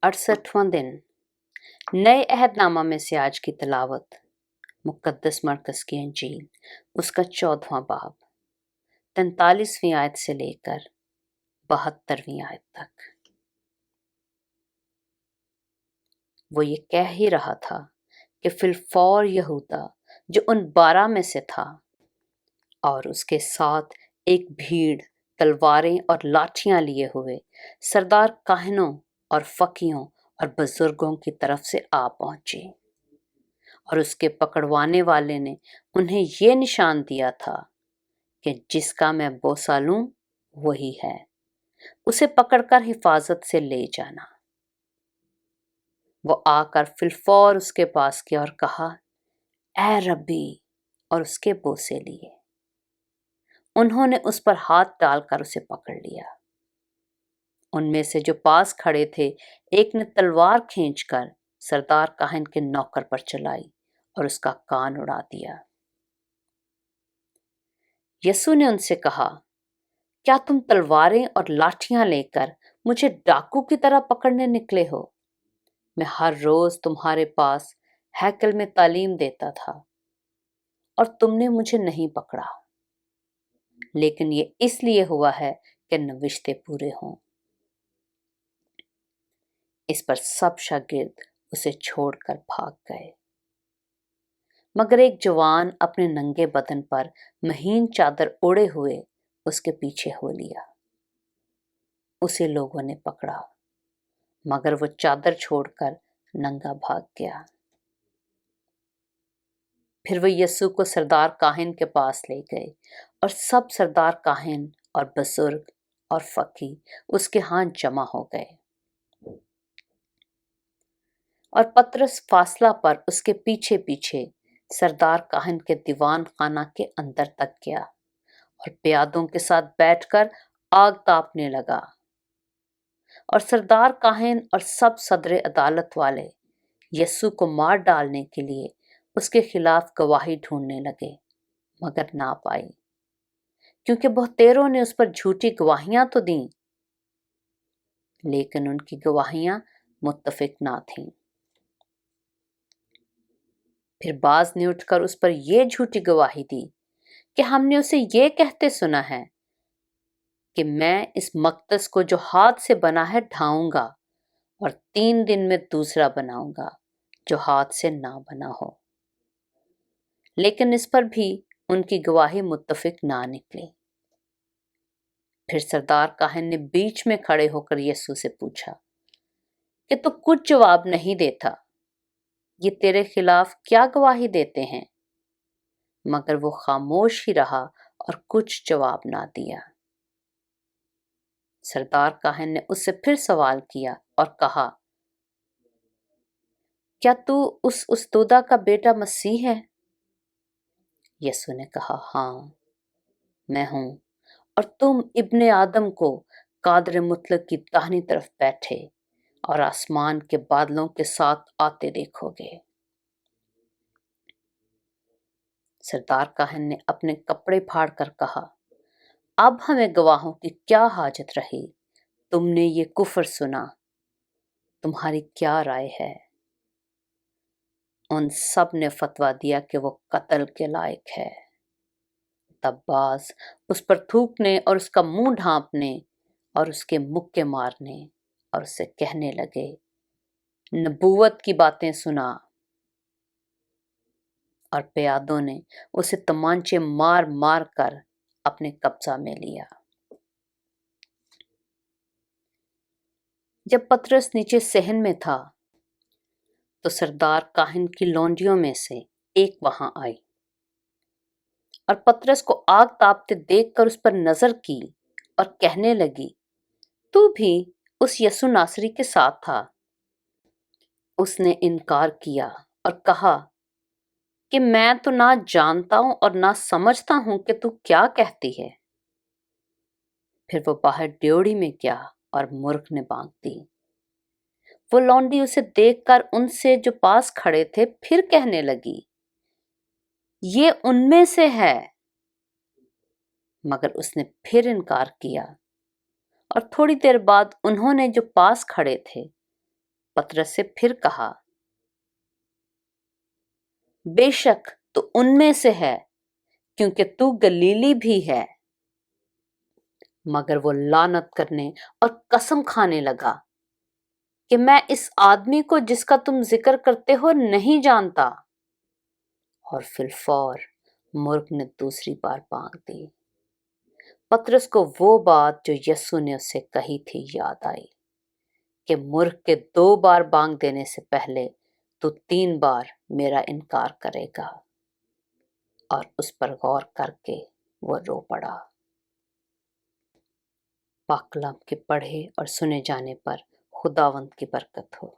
68वां दिन। नए अहदनामा में से आज की तिलावत मुक़द्दस मरकज़ की इंजील उसका 14वां बाब 43वीं आयत से लेकर 72वीं आयत तक। वो ये कह ही रहा था कि फिलफौर यहूदा जो उन 12 में से था और उसके साथ एक भीड़ तलवारें और लाठियां लिए हुए सरदार काहनों और फकीहों और बुजुर्गों की तरफ से आ पहुंची, और उसके पकड़वाने वाले ने उन्हें ये निशान दिया था कि जिसका मैं बोसा लूं वही है, उसे पकड़कर हिफाजत से ले जाना। वो आकर फिलफौर उसके पास गया और कहा, ऐ रब्बी, और उसके बोसे लिए। उन्होंने उस पर हाथ डालकर उसे पकड़ लिया। उनमें से जो पास खड़े थे, एक ने तलवार खींचकर सरदार काहन के नौकर पर चलाई और उसका कान उड़ा दिया। यसु ने उनसे कहा, क्या तुम तलवारें और लाठियां लेकर मुझे डाकू की तरह पकड़ने निकले हो? मैं हर रोज तुम्हारे पास हैकल में तालीम देता था और तुमने मुझे नहीं पकड़ा, लेकिन ये इसलिए हुआ है कि नविश्ते पूरे हों। इस पर सब शागिर्द उसे छोड़कर भाग गए, मगर एक जवान अपने नंगे बदन पर महीन चादर ओढ़े हुए उसके पीछे हो लिया। उसे लोगों ने पकड़ा, मगर वो चादर छोड़कर नंगा भाग गया। फिर वो यीशु को सरदार काहिन के पास ले गए, और सब सरदार काहिन और बुजुर्ग और फकी उसके हाथ जमा हो गए। और पतरस फासला पर उसके पीछे पीछे सरदार काहिन के दीवान खाना के अंदर तक गया और प्यादों के साथ बैठकर आग तापने लगा। और सरदार काहिन और सब सदरे अदालत वाले यीशु को मार डालने के लिए उसके खिलाफ गवाही ढूंढने लगे, मगर ना पाई, क्योंकि बहुतेरों ने उस पर झूठी गवाहियां तो दी, लेकिन उनकी गवाहियां मुत्तफिक ना थीं। फिर बाज ने उठकर उस पर यह झूठी गवाही दी कि हमने उसे ये कहते सुना है कि मैं इस मकदस को जो हाथ से बना है ढाऊंगा और 3 दिन में दूसरा बनाऊंगा जो हाथ से ना बना हो। लेकिन इस पर भी उनकी गवाही मुत्तफिक ना निकली। फिर सरदार काहिन ने बीच में खड़े होकर यीशु से पूछा कि तू कुछ जवाब नहीं देता, ये तेरे खिलाफ क्या गवाही देते हैं? मगर वो खामोश ही रहा और कुछ जवाब ना दिया। सरदार काहिन ने उससे फिर सवाल किया और कहा, क्या तू उस उस्तुदा का बेटा मसीह है? यीशु ने कहा, हाँ, मैं हूं, और तुम इब्ने आदम को कादर मुतलक की दाहिनी तरफ बैठे और आसमान के बादलों के साथ आते देखोगे। सरदार काहिन ने अपने कपड़े फाड़ कर कहा, अब हमें गवाहों की क्या हाजत रही? तुमने ये कुफर सुना, तुम्हारी क्या राय है? उन सब ने फतवा दिया कि वो कत्ल के लायक है। तब बाज उस पर थूकने और उसका मुंह ढांपने और उसके मुक्के मारने और उससे कहने लगे, नबूवत की बातें सुना। और प्यादों ने उसे तमांचे मार मार कर अपने कब्जा में लिया। जब पतरस नीचे सहन में था तो सरदार काहिन की लौंडियों में से एक वहां आई और पतरस को आग तापते देखकर उस पर नजर की और कहने लगी, तू भी उस यसु नासरी के साथ था? उसने इनकार किया और कहा कि मैं तो ना जानता हूं और ना समझता हूं कि तू क्या कहती है। फिर वो बाहर ड्योढ़ी में गया और मुर्ग ने बांग दी। वो लौंडी उसे देखकर उनसे जो पास खड़े थे फिर कहने लगी, ये उनमें से है। मगर उसने फिर इनकार किया। और थोड़ी देर बाद उन्होंने जो पास खड़े थे پطرس سے پھر کہا، بے شک تو ان میں سے ہے، کیونکہ تو گلیلی بھی ہے۔ مگر وہ لعنت کرنے اور قسم کھانے لگا کہ میں اس آدمی کو جس کا تم ذکر کرتے ہو نہیں جانتا۔ اور فی الفور مرغ نے دوسری بار بانگ دی۔ پطرس کو وہ بات جو یسوع نے اس سے کہی تھی یاد آئی کہ مرغ کے 2 بار بانگ دینے سے پہلے تو 3 بار میرا انکار کرے گا، اور اس پر غور کر کے وہ رو پڑا۔ پاک کلام کے پڑھے اور سنے جانے پر خداوند کی برکت ہو۔